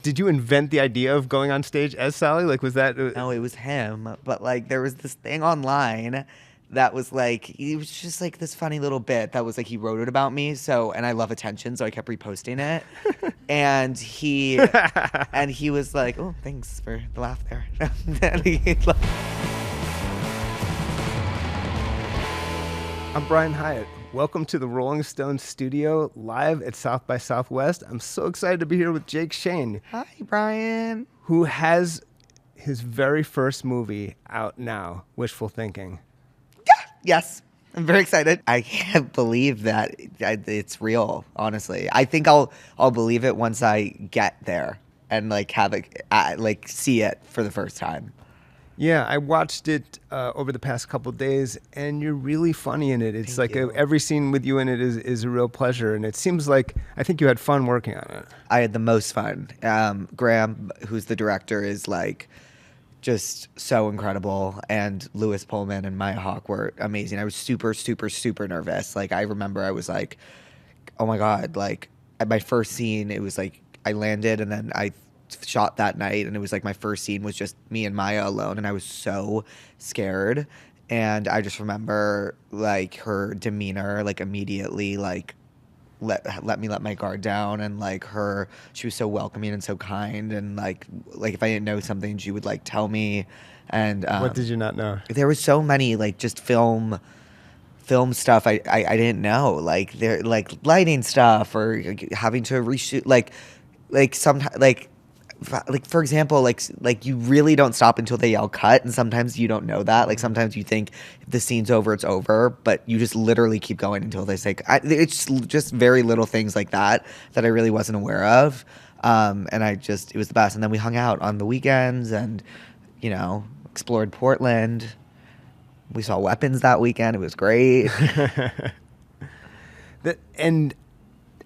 Did you invent the idea of going on stage as Sally? Like, was that... No, it was him. But like, there was this thing online that was like, it was just like this funny little bit that was like, he wrote it about me. So, and I love attention, so I kept reposting it. And he was like, oh, thanks for the laugh there. I'm Brian Hyatt. Welcome to the Rolling Stone studio, live at South by Southwest. I'm so excited to be here with Jake Shane. Hi, Brian. Who has his very first movie out now, Wishful Thinking. Yeah. Yes. I'm very excited. I can't believe that it's real, honestly. I think I'll believe it once I get there and like have it, like see it for the first time. Yeah, I watched it over the past couple of days, and you're really funny in it. It's Thank you. Every scene with you in it is a real pleasure, and it seems like I think you had fun working on it. I had the most fun. Graham, who's the director, is like just so incredible, and Lewis Pullman and Maya Hawke were amazing. I was super, super, super nervous. Like, I remember I was like, oh my God, like at my first scene, it was like I landed and then I shot that night, and it was like my first scene was just me and Maya alone, and I was so scared. And I just remember like her demeanor, like immediately like let me let my guard down, and like she was so welcoming and so kind, and like if I didn't know something, she would like tell me. And What did you not know? there was so many like just film stuff I didn't know, like there like lighting stuff, or like, having to reshoot like sometimes like for example, like you really don't stop until they yell cut, and sometimes you don't know that. Like sometimes you think if the scene's over, it's over, but you just literally keep going until they say. It's just very little things like that I really wasn't aware of, and it was the best. And then we hung out on the weekends, and explored Portland. We saw weapons that weekend. It was great. And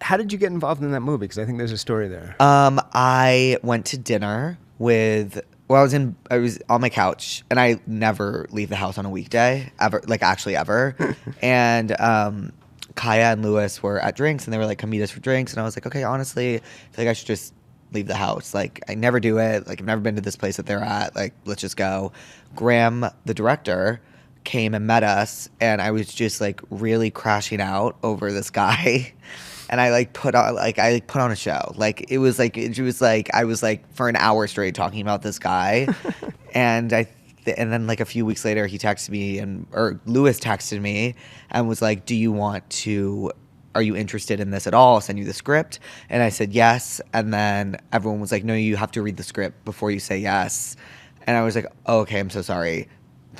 how did you get involved in that movie? Because I think there's a story there. I went to dinner with. Well, I was on my couch, and I never leave the house on a weekday ever, like actually ever. And Kaya and Lewis were at drinks, and they were like, "Come meet us for drinks." And I was like, "Okay, honestly, I feel like I should just leave the house. Like, I never do it. Like, I've never been to this place that they're at. Like, let's just go." Graham, the director, came and met us, and I was just like really crashing out over this guy. And I put on a show. Like it was like I was like for an hour straight talking about this guy. And then like a few weeks later he texted me, or Lewis texted me and was like, are you interested in this at all? I'll send you the script. And I said yes. And then everyone was like, no, you have to read the script before you say yes. And I was like, oh, okay, I'm so sorry.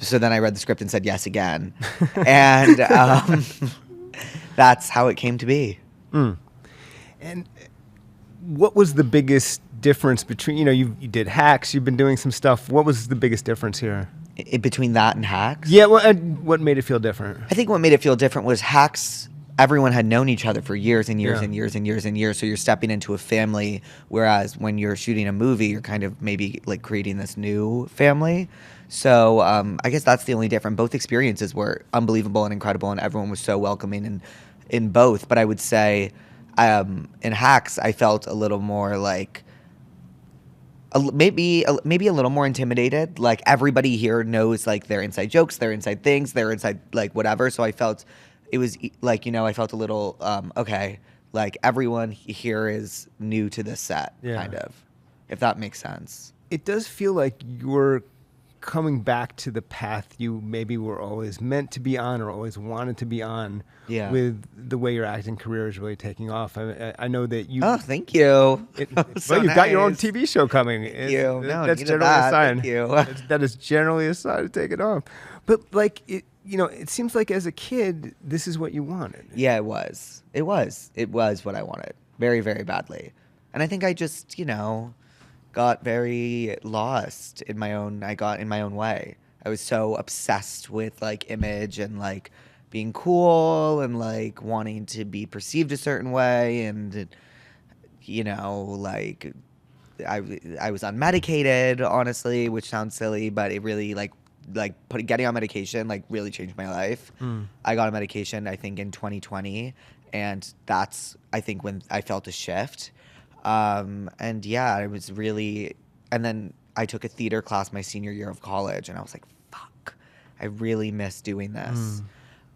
So then I read the script and said yes again. And that's how it came to be. Mm. And what was the biggest difference between, you did Hacks, you've been doing some stuff. What was the biggest difference here? Between that and Hacks? Yeah, what made it feel different? I think what made it feel different was Hacks, everyone had known each other for years and years and years and years and years. So you're stepping into a family, whereas when you're shooting a movie, you're kind of maybe like creating this new family. So I guess that's the only difference. Both experiences were unbelievable and incredible, and everyone was so welcoming in both. But I would say in Hacks, I felt a little more like maybe a little more intimidated. Like everybody here knows like their inside jokes, their inside things, their inside like whatever. So I felt it was like, I felt a little okay, like everyone here is new to this set, kind of, if that makes sense. It does feel like you're coming back to the path you maybe were always meant to be on, or always wanted to be on, with the way your acting career is really taking off. I know that you... Oh, thank you. You've got your own TV show coming. Thank you. No, that's generally a sign. Thank you. That is generally a sign to take it off. But like, it seems like as a kid, this is what you wanted. Yeah, it was. It was what I wanted very, very badly. And I think I just, got very lost in my own way. I was so obsessed with like image and like being cool and like wanting to be perceived a certain way, and like I was unmedicated, honestly, which sounds silly, but it really getting on medication like really changed my life. I got on medication I think in 2020, and that's I think when I felt a shift. And yeah, I was really, and then I took a theater class my senior year of college, and I was like, fuck, I really miss doing this.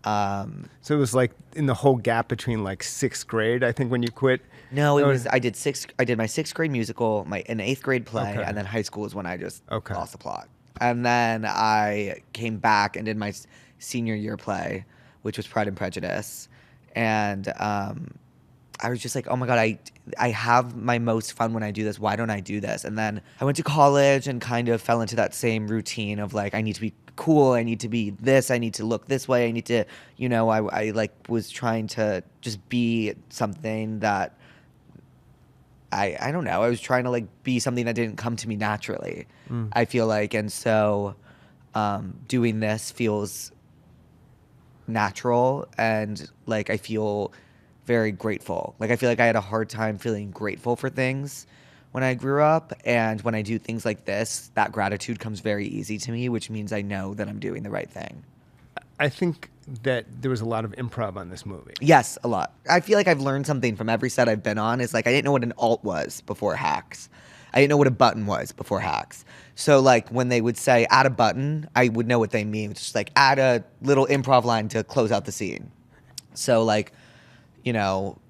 So it was like in the whole gap between like sixth grade, I think, when you quit. No, it was, I did my sixth grade musical, an eighth grade play, Okay. and then high school is when I just Okay. lost the plot. And then I came back and did my senior year play, which was Pride and Prejudice. And I was just like, oh my God, I have my most fun when I do this. Why don't I do this? And then I went to college and kind of fell into that same routine of like, I need to be cool. I need to be this. I need to look this way. I need to, I like was trying to just be something that I don't know. I was trying to like be something that didn't come to me naturally, I feel like. And so doing this feels natural, and like I feel very grateful. Like I feel like I had a hard time feeling grateful for things when I grew up, and when I do things like this, that gratitude comes very easy to me, which means I know that I'm doing the right thing. I think that there was a lot of improv on this movie. Yes, a lot. I feel like I've learned something from every set I've been on. It's like I didn't know what an alt was before Hacks. I didn't know what a button was before Hacks. So like when they would say add a button, I would know what they mean. It's just like add a little improv line to close out the scene. So like,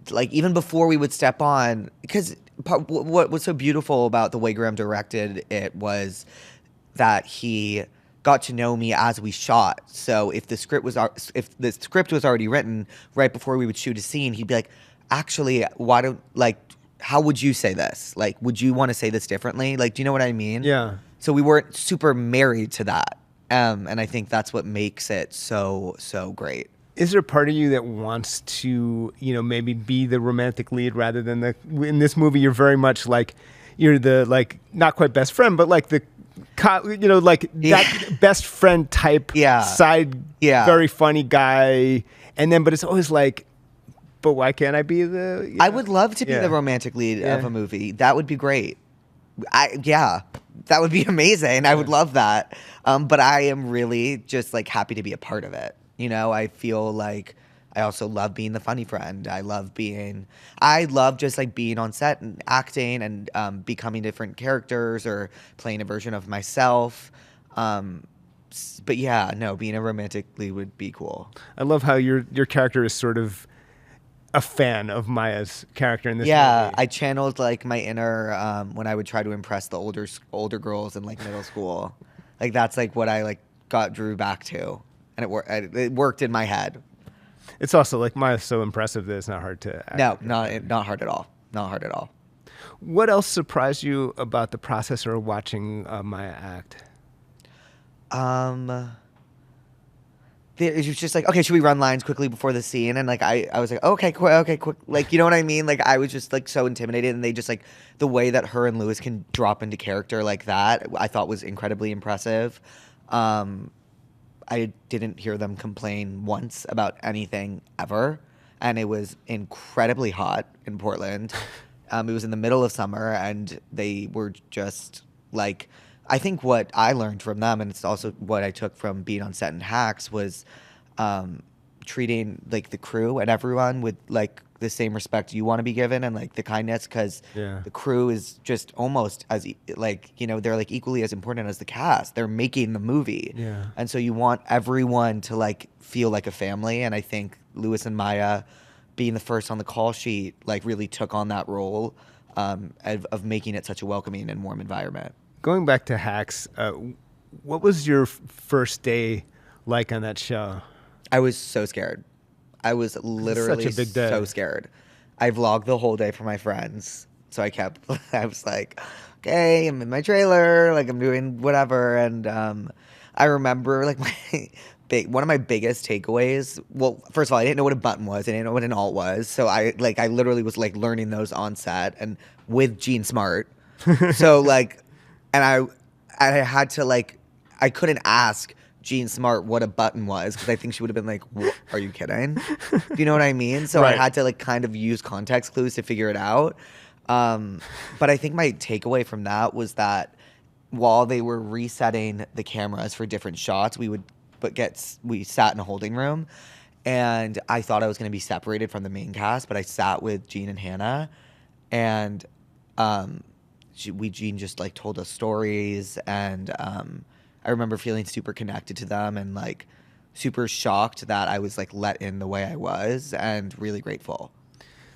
like even before we would step on, because what was so beautiful about the way Graham directed it was that he got to know me as we shot. So if the script was already written right before we would shoot a scene, he'd be like, actually, how would you say this? Like, would you want to say this differently? Like, do you know what I mean? Yeah. So we weren't super married to that. And I think that's what makes it so great. Is there a part of you that wants to, maybe be the romantic lead rather than in this movie, you're very much like, you're the, like, not quite best friend, but like the, that best friend type side, very funny guy. And then, but it's always like, but why can't I be the, I would love to be the romantic lead of a movie. That would be great. That would be amazing. I would love that. But I am really just like happy to be a part of it. I feel like I also love being the funny friend. I love just like being on set and acting and becoming different characters or playing a version of myself. But yeah, no, being a romantic lead would be cool. I love how your character is sort of a fan of Maya's character in this movie. I channeled like my inner when I would try to impress the older girls in like middle school. Like that's like what I like drew back to. And it worked in my head. It's also like Maya's so impressive that it's not hard to act. No, not hard at all. Not hard at all. What else surprised you about the process or watching Maya act? It was just like, okay, should we run lines quickly before the scene? And like I was like, okay, quick. Like, you know what I mean? Like I was just like so intimidated, and they just like the way that her and Lewis can drop into character like that, I thought was incredibly impressive. I didn't hear them complain once about anything ever, and it was incredibly hot in Portland. It was in the middle of summer, and they were just like, I think what I learned from them, and it's also what I took from being on set in Hacks, was treating like the crew and everyone with like the same respect you want to be given and like the kindness, because the crew is just almost as like, they're like equally as important as the cast. They're making the movie, and so you want everyone to like feel like a family. And I think Lewis and Maya being the first on the call sheet like really took on that role of making it such a welcoming and warm environment. Going back to Hacks, what was your first day like on that show? I was so scared. I was literally such a big day. So scared. I vlogged the whole day for my friends. So I was like, okay, I'm in my trailer, like I'm doing whatever. And I remember like one of my biggest takeaways. Well, first of all, I didn't know what a button was. I didn't know what an alt was. So I literally was like learning those on set and with Gene Smart. So like, and I had to like, I couldn't ask Gene Smart what a button was, because I think she would have been like, are you kidding? Do you know what I mean? So right. I had to like kind of use context clues to figure it out. But I think my takeaway from that was that while they were resetting the cameras for different shots, we sat in a holding room, and I thought I was going to be separated from the main cast, but I sat with Gene and Hannah, and Gene just like told us stories, and I remember feeling super connected to them and like super shocked that I was like let in the way I was, and really grateful.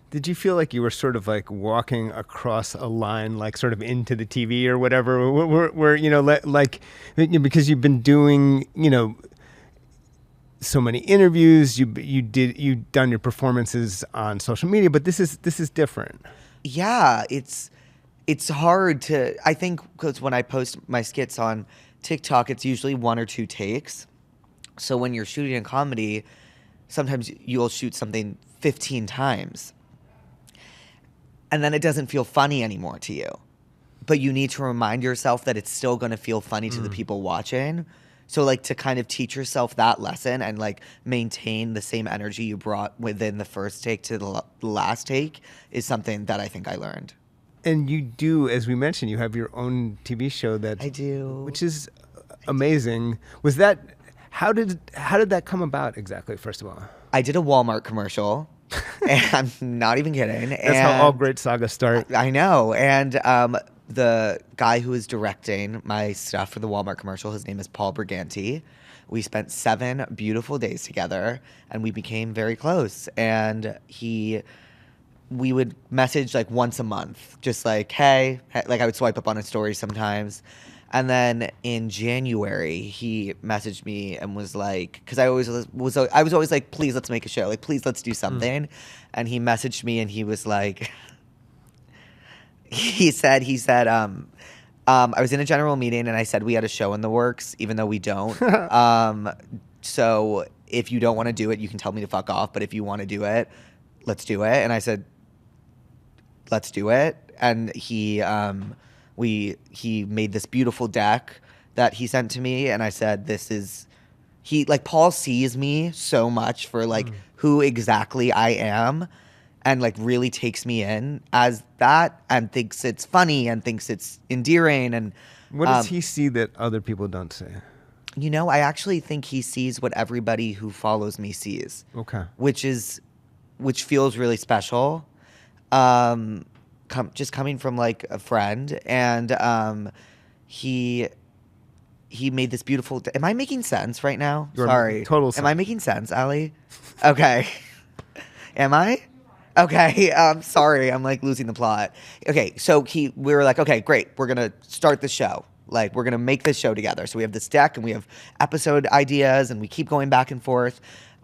Did you feel like you were sort of like walking across a line, like sort of into the TV or whatever, where you know, like because you've been doing, you know, so many interviews, you've done your performances on social media, but this is different. Yeah, it's hard to, I think, because when I post my skits on TikTok, it's usually 1 or 2 takes. So when you're shooting a comedy, sometimes you'll shoot something 15 times. And then it doesn't feel funny anymore to you. But you need to remind yourself that it's still going to feel funny to the people watching. So like to kind of teach yourself that lesson and like maintain the same energy you brought within the first take to the last take is something that I think I learned. And you do, as we mentioned, you have your own TV show that I do, which is amazing. Was that how did that come about exactly? First of all, I did a Walmart commercial. And I'm not even kidding. That's how all great sagas start. I know. And the guy who is directing my stuff for the Walmart commercial, his name is Paul Briganti. We spent 7 beautiful days together, and we became very close. And we would message like once a month, just like, hey, like I would swipe up on his story sometimes. And then in January, he messaged me and was like, because I was always like, please, let's make a show. Like, please, let's do something. And he messaged me and he was like, he said, I was in a general meeting and I said we had a show in the works, even though we don't. So if you don't want to do it, you can tell me to fuck off. But if you want to do it, let's do it. And I said, let's do it. And he made this beautiful deck that he sent to me, and I said, Paul sees me so much for like who exactly I am, and like really takes me in as that, and thinks it's funny and thinks it's endearing. And what does he see that other people don't see? You know, I actually think he sees what everybody who follows me sees. Okay. Which feels really special. Just coming from like a friend, and he made this beautiful. Am I making sense right now? Sorry, total sense. Am I making sense, Allie? Okay, am I? Okay, sorry, I'm like losing the plot. Okay, so we were like, okay, great, we're gonna start the show. Like we're gonna make this show together. So we have this deck and we have episode ideas, and we keep going back and forth,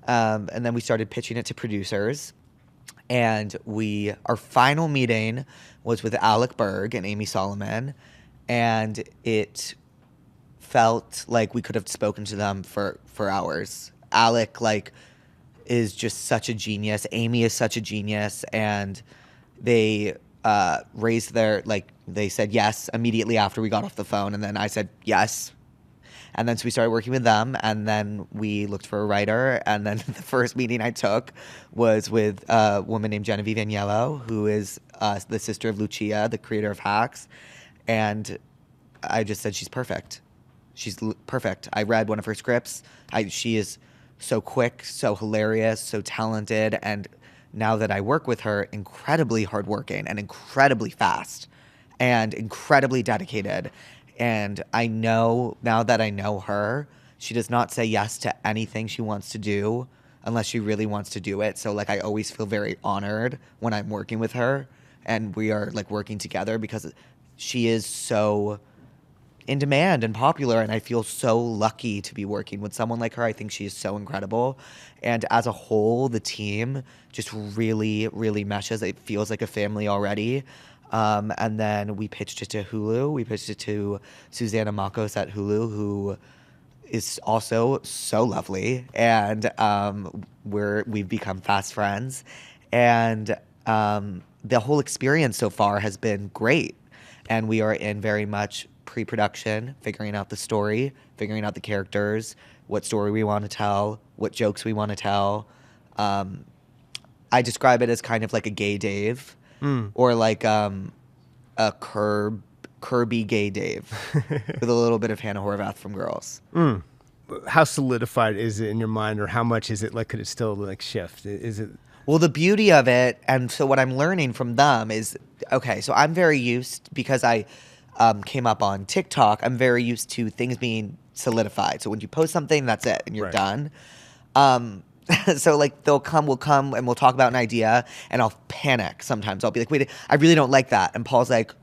and then we started pitching it to producers. And our final meeting was with Alec Berg and Amy Solomon, and it felt like we could have spoken to them for hours. Alec like is just such a genius. Amy is such a genius, and they raised they said yes immediately after we got off the phone, and then I said yes. And then so we started working with them, and then we looked for a writer. And then the first meeting I took was with a woman named Genevieve Agnello, who is the sister of Lucia, the creator of Hacks. And I just said, she's perfect. She's perfect. I read one of her scripts. She is so quick, so hilarious, so talented. And now that I work with her, incredibly hardworking and incredibly fast and incredibly dedicated. And I know, now that I know her, she does not say yes to anything she wants to do unless she really wants to do it. So, like, I always feel very honored when I'm working with her and we are, like, working together because she is so in demand and popular, and I feel so lucky to be working with someone like her. I think she is so incredible. And as a whole, the team just really, really meshes. It feels like a family already. And then we pitched it to Hulu. We pitched it to Susanna Makos at Hulu, who is also so lovely. And we've become fast friends. And the whole experience so far has been great. And we are in very much pre-production, figuring out the story, figuring out the characters, what story we want to tell, what jokes we want to tell. I describe it as kind of like a gay Dave. Or like a Kirby gay Dave with a little bit of Hannah Horvath from Girls. How solidified is it in your mind, or how much is it like? Could it still like shift? Is it? Well, the beauty of it, and so what I'm learning from them is, okay, so I'm very used, because I came up on TikTok, I'm very used to things being solidified. So when you post something, that's it, and you're done. So like we'll come and we'll talk about an idea, and I'll panic sometimes. I'll be like, wait, I really don't like that. And Paul's like,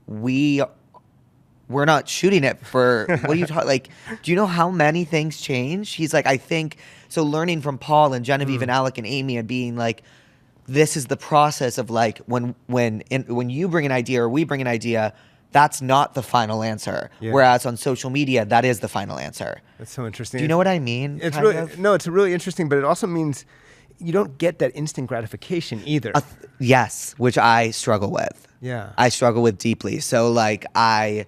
we're not shooting it for, what are you talking, like, do you know how many things change? He's like, I think, so learning from Paul and Genevieve and Alec and Amy, and being like, this is the process of like, when you bring an idea or we bring an idea, that's not the final answer. Yeah. Whereas on social media, that is the final answer. That's so interesting. Do you know what I mean? It's really interesting, but it also means you don't get that instant gratification either. Yes, which I struggle with. Yeah. I struggle with deeply. So like I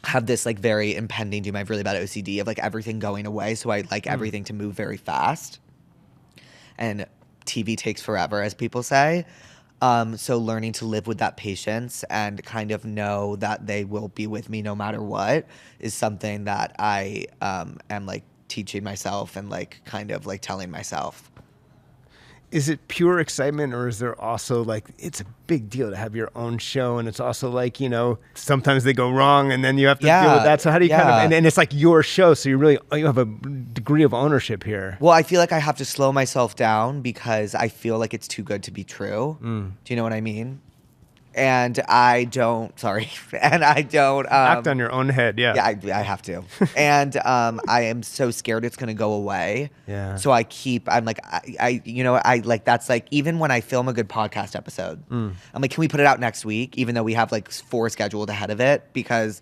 have this like very impending doom. I have really bad OCD of like everything going away. So I like everything to move very fast. And TV takes forever, as people say. So learning to live with that patience and kind of know that they will be with me no matter what is something that I am like teaching myself and like kind of like telling myself. Is it pure excitement, or is there also like, it's a big deal to have your own show, and it's also like, you know, sometimes they go wrong and then you have to deal with that. So how do you kind of, and it's like your show, so you have a degree of ownership here. Well, I feel like I have to slow myself down because I feel like it's too good to be true. Do you know what I mean? And I don't act on your own head. Yeah, I have to. And I am so scared it's gonna go away. Yeah. So I'm like, I like, that's like, even when I film a good podcast episode, I'm like, can we put it out next week, even though we have like 4 scheduled ahead of it, because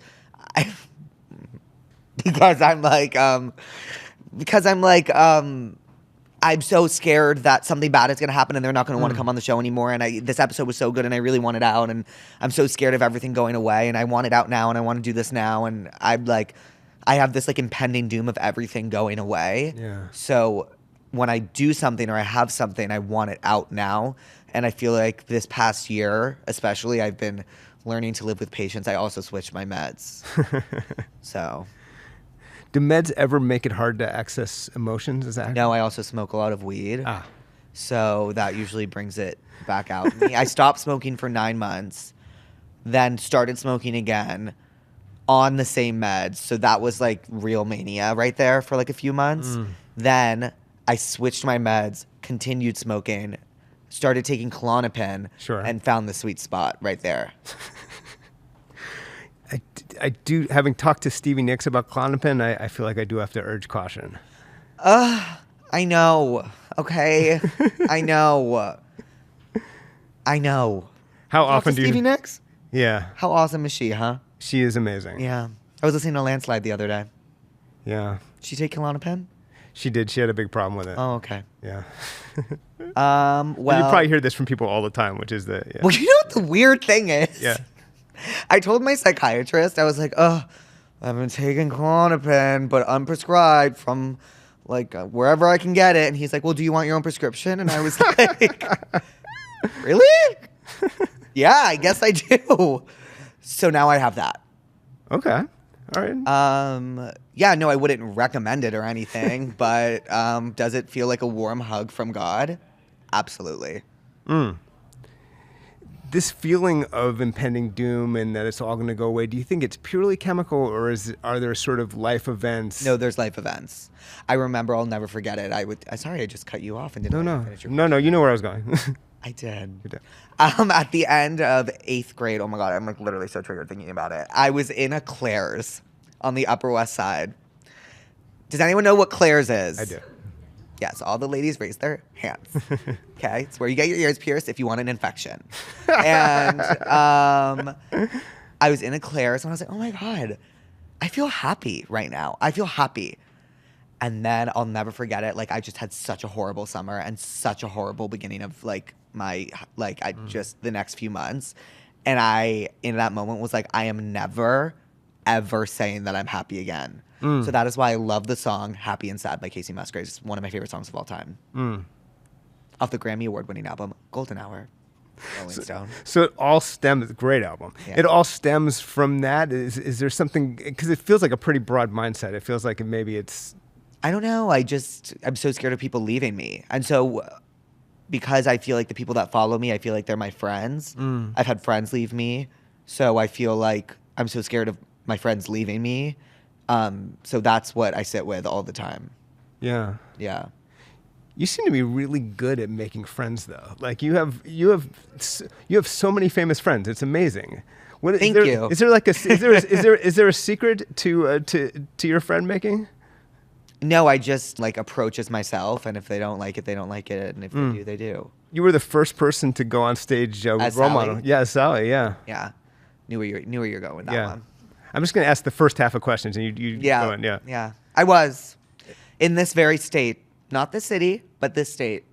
I'm so scared that something bad is going to happen and they're not going to want to come on the show anymore. And this episode was so good and I really want it out. And I'm so scared of everything going away, and I want it out now, and I want to do this now. And I'm like, I have this like impending doom of everything going away. Yeah. So when I do something or I have something, I want it out now. And I feel like this past year, especially, I've been learning to live with patience. I also switched my meds. So... Do meds ever make it hard to access emotions? Is that No, I also smoke a lot of weed. So that usually brings it back out. I stopped smoking for 9 months, then started smoking again on the same meds. So that was like real mania right there for like a few months. Then I switched my meds, continued smoking, started taking Klonopin, and found the sweet spot right there. I do, having talked to Stevie Nicks about Klonopin, I feel like I do have to urge caution. I know. Okay. I know. How often do you... Stevie Nicks? Yeah. How awesome is she, huh? She is amazing. Yeah. I was listening to Landslide the other day. Yeah. Did she take Klonopin? She did. She had a big problem with it. Oh, okay. Yeah. Well... You probably hear this from people all the time, which is the... Yeah. Well, you know what the weird thing is? Yeah. I told my psychiatrist, I was like, I've been taking Klonopin, but unprescribed from, like, wherever I can get it. And he's like, well, do you want your own prescription? And I was like, really? Yeah, I guess I do. So now I have that. Okay. All right. Yeah, no, I wouldn't recommend it or anything, but does it feel like a warm hug from God? Absolutely. This feeling of impending doom and that it's all going to go away, do you think it's purely chemical, or are there sort of life events? No, there's life events. I remember, I'll never forget it. Sorry, I just cut you off and didn't finish your question. No, you know where I was going. I did. You did. At the end of 8th grade, oh my God, I'm like literally so triggered thinking about it. I was in a Claire's on the Upper West Side. Does anyone know what Claire's is? I do. Yes, all the ladies raise their hands. Okay, it's where you get your ears pierced if you want an infection. And I was in a Claire's and I was like, oh my God, I feel happy right now. I feel happy. And then I'll never forget it. Like, I just had such a horrible summer and such a horrible beginning of like just the next few months. And I, in that moment, was like, I am never, ever saying that I'm happy again. So that is why I love the song Happy and Sad by Casey Musgraves. It's one of my favorite songs of all time. Off the Grammy Award-winning album, Golden Hour, Rolling Stone. So it all stems, great album. Yeah. It all stems from that? Is there something, because it feels like a pretty broad mindset. It feels like maybe it's... I don't know. I'm so scared of people leaving me. And so because I feel like the people that follow me, I feel like they're my friends. I've had friends leave me, so I feel like I'm so scared of my friends leaving me. So that's what I sit with all the time. Yeah. Yeah. You seem to be really good at making friends, though. Like you have so many famous friends. It's amazing. Thank you. Is there like is there a secret to your friend making? No, I just like approach as myself, and if they don't like it, they don't like it, and if they do, they do. You were the first person to go on stage with As role Sally? model. Yeah, Sally. Yeah. Yeah. Knew where you're going with that one. I'm just going to ask the first half of questions, and you go in. Yeah. Yeah. I was in this very state, not the city, but this state.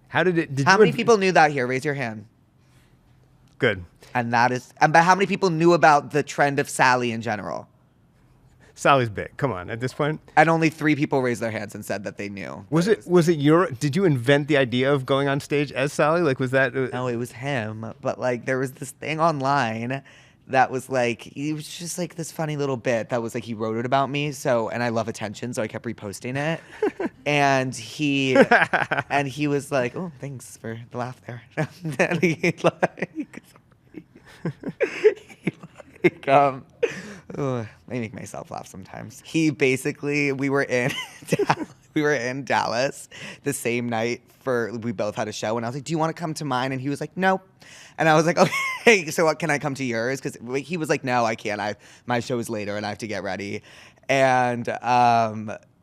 How did it? How many people knew that here? Raise your hand. Good. And but how many people knew about the trend of Sally in general? Sally's big. Come on, at this point. And only 3 people raised their hands and said that they knew. Did you invent the idea of going on stage as Sally? Like, was that? No, it was him. But like, there was this thing online that was like, it was just like this funny little bit that was like, he wrote it about me. So, and I love attention. So I kept reposting it. and he was like, oh, thanks for the laugh there. And he I make myself laugh sometimes. He basically, we were in Dallas the same night we both had a show, and I was like, do you want to come to mine? And he was like, nope. And I was like, okay, so what, can I come to yours? Because he was like, no, I can't. My show is later, and I have to get ready. And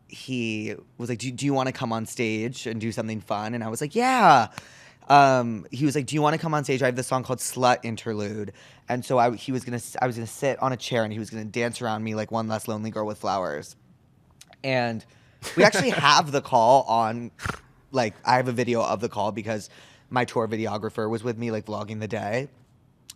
he was like, do you want to come on stage and do something fun? And I was like, yeah. He was like, do you want to come on stage? I have this song called Slut Interlude. And so I was going to sit on a chair and he was going to dance around me like one less lonely girl with flowers. And we actually have the call on, like, I have a video of the call because my tour videographer was with me, like, vlogging the day.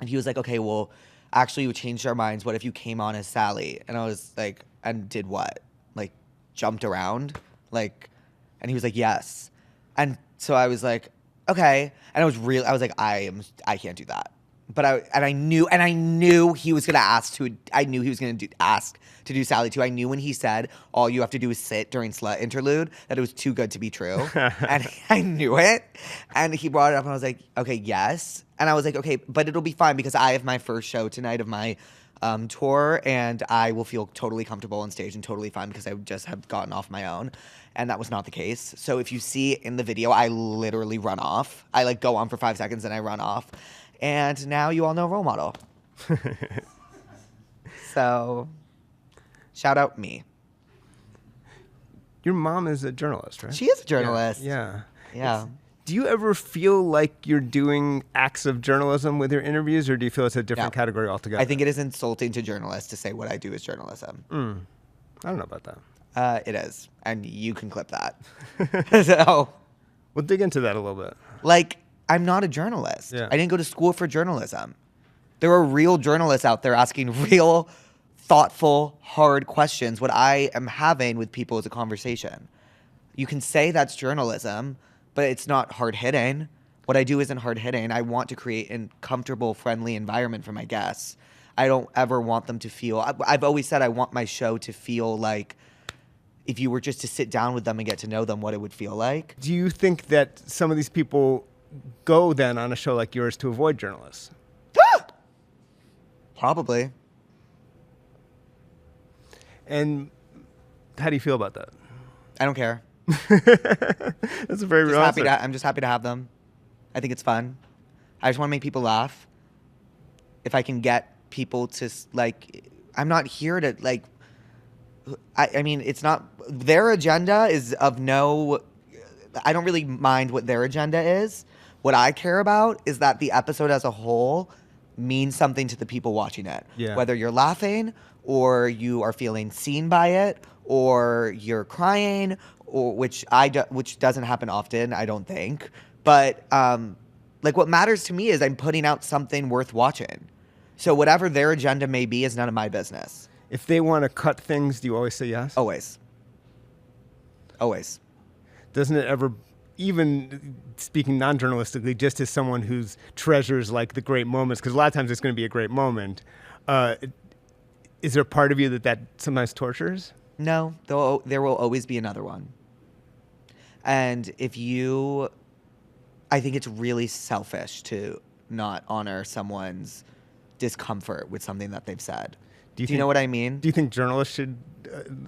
And he was like, okay, well, actually, we changed our minds. What if you came on as Sally? And I was like, and did what? Like, jumped around? Like, and he was like, yes. And so I was like, okay. And I was like, I can't do that. But I knew he was gonna ask to do Sally too. I knew when he said all you have to do is sit during Slut Interlude that it was too good to be true. And I knew it. And he brought it up and I was like, okay, yes. And I was like, okay, but it'll be fine because I have my first show tonight of my tour and I will feel totally comfortable on stage and totally fine because I just have gotten off my own. And that was not the case. So if you see in the video, I literally run off. I like go on for 5 seconds and I run off. And now you all know role model. So, shout out me. Your mom is a journalist, right? She is a journalist. Yeah. Yeah. Do you ever feel like you're doing acts of journalism with your interviews, or do you feel it's a different category altogether? I think it is insulting to journalists to say what I do is journalism. I don't know about that. It is. And you can clip that. So, we'll dig into that a little bit. Like, I'm not a journalist. Yeah. I didn't go to school for journalism. There are real journalists out there asking real, thoughtful, hard questions. What I am having with people is a conversation. You can say that's journalism, but it's not hard-hitting. What I do isn't hard-hitting. I want to create a comfortable, friendly environment for my guests. I don't ever want them to feel... I've always said I want my show to feel like if you were just to sit down with them and get to know them, what it would feel like. Do you think that some of these people go then on a show like yours to avoid journalists? Probably. And how do you feel about that? I don't care. That's a very real answer. I'm just happy to have them. I think it's fun. I just want to make people laugh. If I can get people to, like, I'm not here to, like, I mean, it's not, their agenda is of no, I don't really mind what their agenda is. What I care about is that the episode as a whole means something to the people watching it. Yeah. Whether you're laughing or you are feeling seen by it or you're crying, or which doesn't happen often, I don't think. But like what matters to me is I'm putting out something worth watching. So whatever their agenda may be is none of my business. If they want to cut things, do you always say yes? Always. Always. Doesn't it ever, even speaking non-journalistically, just as someone who's treasures like the great moments, because a lot of times it's going to be a great moment, is there a part of you that sometimes tortures? No, there will always be another one. And I think it's really selfish to not honor someone's discomfort with something that they've said. Do you know what I mean? Do you think journalists should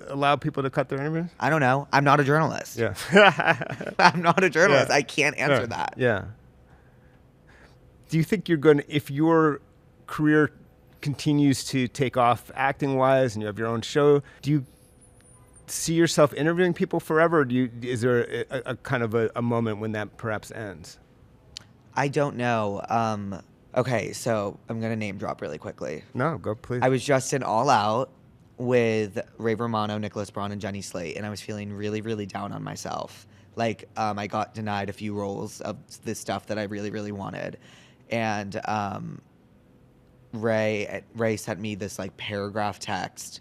allow people to cut their interviews? I don't know. I'm not a journalist. Yeah. I'm not a journalist. Yeah. I can't answer that. Yeah. Do you think if your career continues to take off acting-wise and you have your own show, do you see yourself interviewing people forever, or is there a kind of a moment when that perhaps ends? I don't know. Okay, so I'm going to name drop really quickly. No, go please. I was just in All Out with Ray Romano, Nicholas Braun, and Jenny Slate, and I was feeling really, really down on myself. Like, I got denied a few roles of this stuff that I really, really wanted. And Ray sent me this, like, paragraph text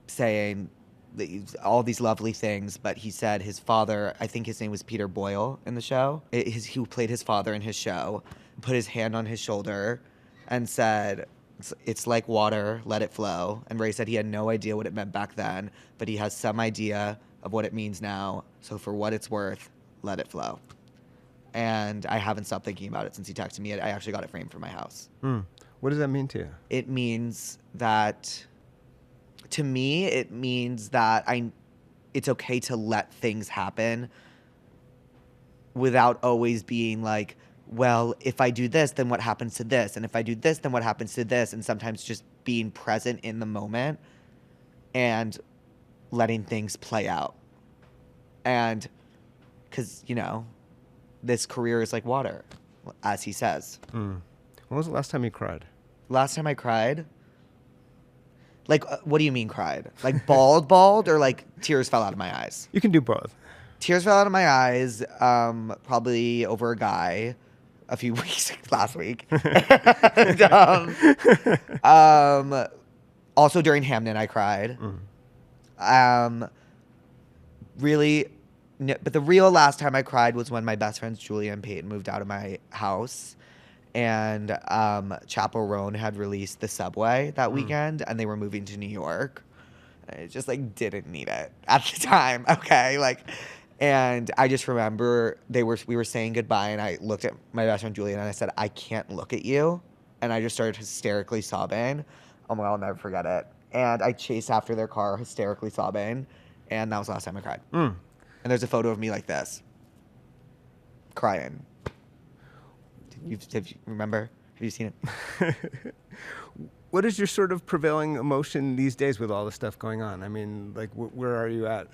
saying all these lovely things, but he said his father, I think his name was Peter Boyle in the show, he played his father in his show, put his hand on his shoulder and said, it's like water, let it flow. And Ray said he had no idea what it meant back then, but he has some idea of what it means now. So for what it's worth, let it flow. And I haven't stopped thinking about it since he texted me. I actually got it framed for my house. What does that mean to you? It means that, to me, it means that it's okay to let things happen without always being like, well, if I do this, then what happens to this? And if I do this, then what happens to this? And sometimes just being present in the moment and letting things play out. And because, this career is like water, as he says. When was the last time you cried? Last time I cried? Like, what do you mean cried? Like bawled, or like tears fell out of my eyes? You can do both. Tears fell out of my eyes, probably over a guy a few weeks, last week. And, also during Hamden, I cried. Really, but the real last time I cried was when my best friends Julia and Peyton moved out of my house. And Chappell Roan had released The Subway that weekend, and they were moving to New York. I just, like, didn't need it at the time, okay? Like, and I just remember we were saying goodbye, and I looked at my best friend Julia, and I said, I can't look at you. And I just started hysterically sobbing. Oh, my God, I'll never forget it. And I chased after their car, hysterically sobbing, and that was the last time I cried. And there's a photo of me like this, crying. Remember? Have you seen it? What is your sort of prevailing emotion these days with all the stuff going on? I mean, like, where are you at?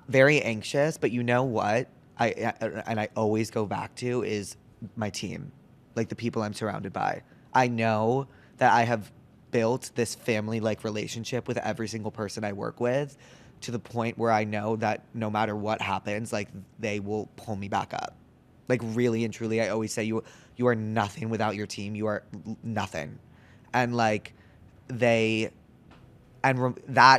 Very anxious, but you know what? I always go back to is my team, like the people I'm surrounded by. I know that I have built this family-like relationship with every single person I work with, to the point where I know that no matter what happens, like, they will pull me back up. Like, really and truly, I always say you are nothing without your team. You are nothing. And, like, that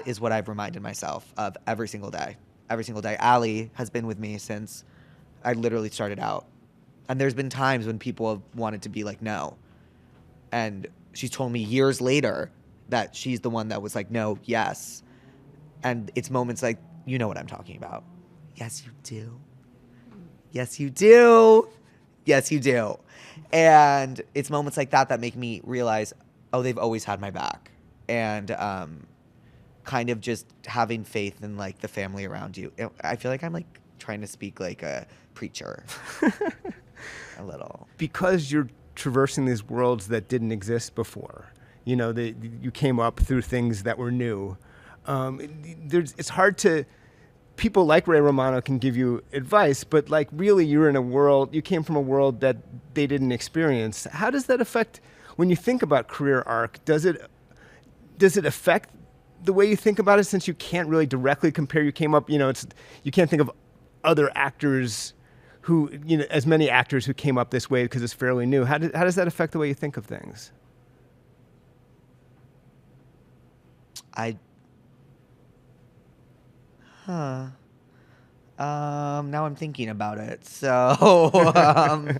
is what I've reminded myself of every single day. Every single day. Allie has been with me since I literally started out. And there's been times when people have wanted to be like, no. And she's told me years later that she's the one that was like, no, yes. And it's moments like, you know what I'm talking about. Yes, you do. Yes, you do. Yes, you do. And it's moments like that that make me realize, oh, they've always had my back. And kind of just having faith in, like, the family around you. I feel like I'm, like, trying to speak like a preacher. A little. Because you're traversing these worlds that didn't exist before. You came up through things that were new. It's hard to... People like Ray Romano can give you advice, but, like, really you came from a world that they didn't experience. How does that affect, when you think about career arc, does it affect the way you think about it, since you can't really directly compare? You came up, you can't think of other actors who, as many actors who came up this way because it's fairly new. How does that affect the way you think of things? Now I'm thinking about it. So, hold on.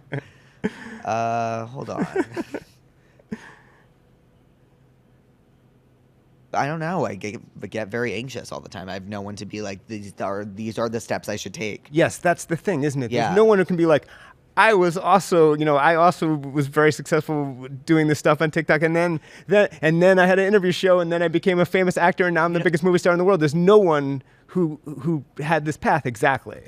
I don't know. I get very anxious all the time. I have no one to be like, these are the steps I should take. Yes, that's the thing, isn't it? Yeah. There's no one who can be like, I also was very successful doing this stuff on TikTok, and then I had an interview show, and then I became a famous actor, and now I'm the biggest movie star in the world. There's no one who had this path exactly.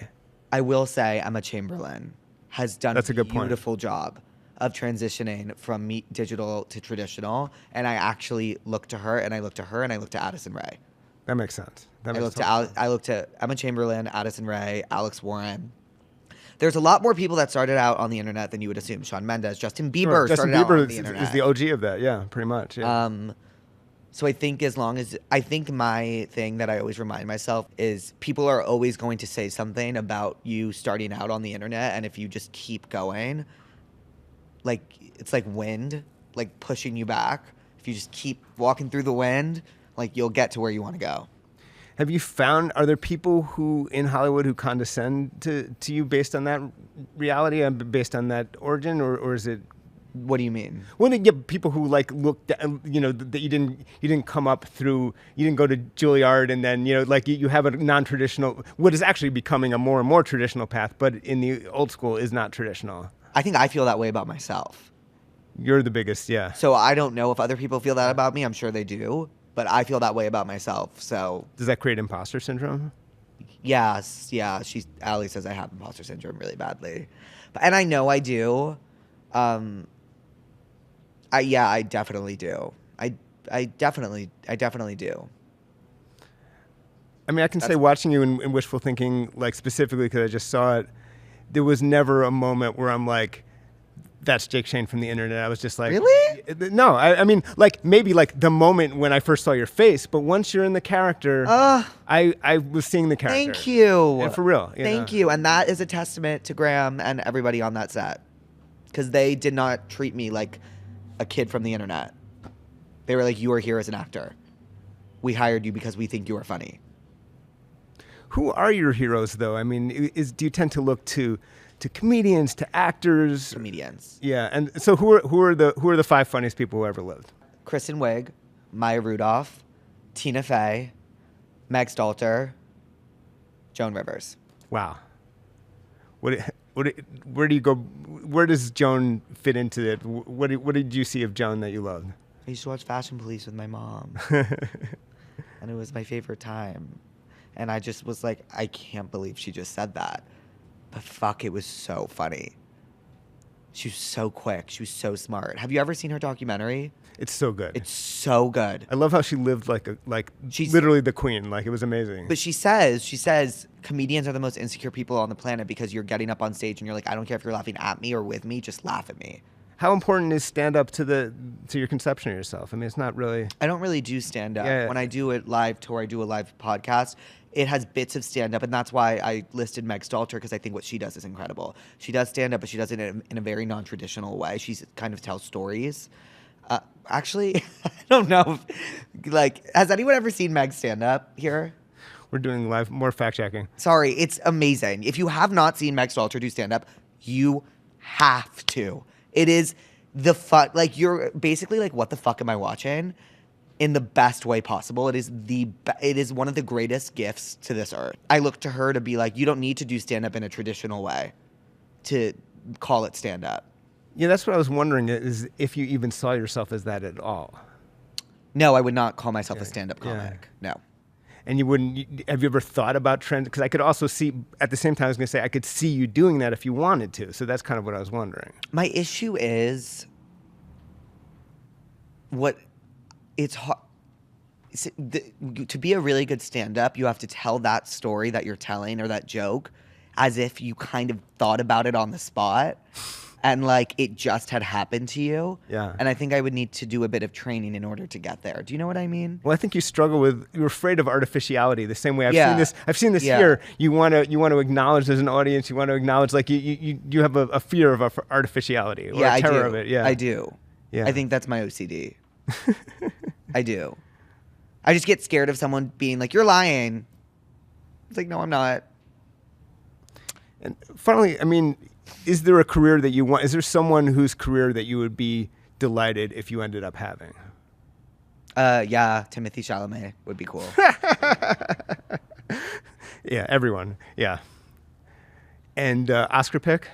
I will say Emma Chamberlain has done That's a good point. Beautiful job of transitioning from digital to traditional, and I actually look to her, and I look to her, and I look to Addison Rae. That makes sense. I look to Emma Chamberlain, Addison Rae, Alex Warren. There's a lot more people that started out on the internet than you would assume. Shawn Mendes, Justin Bieber started out on the internet. Is the OG of that, yeah, pretty much. Yeah. So I think my thing that I always remind myself is people are always going to say something about you starting out on the internet, and if you just keep going, like it's like wind, like pushing you back. If you just keep walking through the wind, like you'll get to where you want to go. Have you found, are there people who in Hollywood who condescend to you based on that reality and based on that origin, or is it? What do you mean? Well, you get people who like look, that you didn't come up through, you didn't go to Juilliard, and then like you have a non-traditional, what is actually becoming a more and more traditional path, but in the old school is not traditional. I think I feel that way about myself. You're the biggest, yeah. So I don't know if other people feel that about me. I'm sure they do. But I feel that way about myself, so... Does that create imposter syndrome? Yes, yeah. Allie says I have imposter syndrome really badly. And I know I do. I definitely do. I definitely do. I mean, I can say watching you in Wishful Thinking, like specifically because I just saw it, there was never a moment where I'm like... That's Jake Shane from the internet. I was just like, really? No, I mean, like maybe like the moment when I first saw your face, but once you're in the character, I was seeing the character. Thank you. And for real. Thank you. And that is a testament to Graham and everybody on that set, because they did not treat me like a kid from the internet. They were like, you are here as an actor. We hired you because we think you are funny. Who are your heroes, though? I mean, do you tend to look to comedians, to actors? Comedians. Yeah, and so who are the 5 funniest people who ever lived? Kristen Wiig, Maya Rudolph, Tina Fey, Meg Stalter, Joan Rivers. Wow. Where do you go? Where does Joan fit into it? What did you see of Joan that you loved? I used to watch Fashion Police with my mom, and it was my favorite time. And I just was like, I can't believe she just said that. But fuck, it was so funny. She was so quick. She was so smart. Have you ever seen her documentary? It's so good. It's so good. I love how she lived like she's literally the queen. Like, it was amazing. But she says comedians are the most insecure people on the planet because you're getting up on stage and you're like, I don't care if you're laughing at me or with me, just laugh at me. How important is stand-up to your conception of yourself? I mean, it's not really... I don't really do stand-up. Yeah. When I do a live tour, I do a live podcast, it has bits of stand-up, and that's why I listed Meg Stalter, because I think what she does is incredible. She does stand-up, but she does it in a very non-traditional way. She kind of tells stories. Actually, I don't know. Has anyone ever seen Meg stand-up here? We're doing live, more fact-checking. Sorry, it's amazing. If you have not seen Meg Stalter do stand-up, you have to. It is the fun. Like, you're basically like, what the fuck am I watching? In the best way possible. It is one of the greatest gifts to this earth. I look to her to be like, you don't need to do stand-up in a traditional way to call it stand-up. Yeah, that's what I was wondering, is if you even saw yourself as that at all. No, I would not call myself a stand-up comic. No. And you wouldn't, have you ever thought about trends? Because I could also see, at the same time, I was going to say, I could see you doing that if you wanted to. So that's kind of what I was wondering. My issue is, it's hard. To be a really good stand-up, you have to tell that story that you're telling or that joke as if you kind of thought about it on the spot. And like it just had happened to you. Yeah. And I think I would need to do a bit of training in order to get there. Do you know what I mean? Well, I think you struggle with, you're afraid of artificiality. The same way I've seen this here. You want to acknowledge as an audience. You want to acknowledge, like you have a fear of artificiality or a terror of it. Yeah, I do. Yeah. I think that's my OCD. I do. I just get scared of someone being like, "You're lying." It's like, no, I'm not. And finally, I mean, is there a career that you want? Is there someone whose career that you would be delighted if you ended up having? Yeah, Timothy Chalamet would be cool. Yeah, everyone. Yeah. And Oscar pick?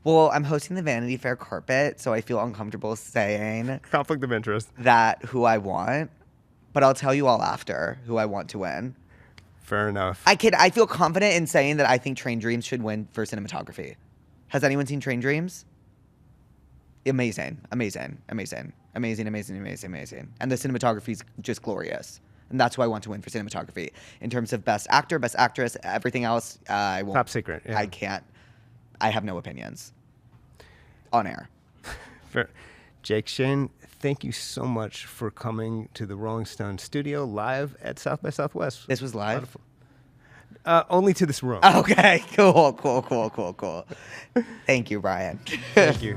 Well, I'm hosting the Vanity Fair carpet, so I feel uncomfortable saying Conflict of interest. that who I want, but I'll tell you all after who I want to win. Fair enough. I feel confident in saying that I think Train Dreams should win for cinematography. Has anyone seen Train Dreams? Amazing. And the cinematography is just glorious. And that's who I want to win for cinematography. In terms of best actor, best actress, everything else, I won't. Top secret. Yeah. I can't. I have no opinions. On air. Fair. Jake Shane, thank you so much for coming to the Rolling Stone studio live at South by Southwest. This was live? Only to this room. Okay, cool. Thank you, Brian. Thank you.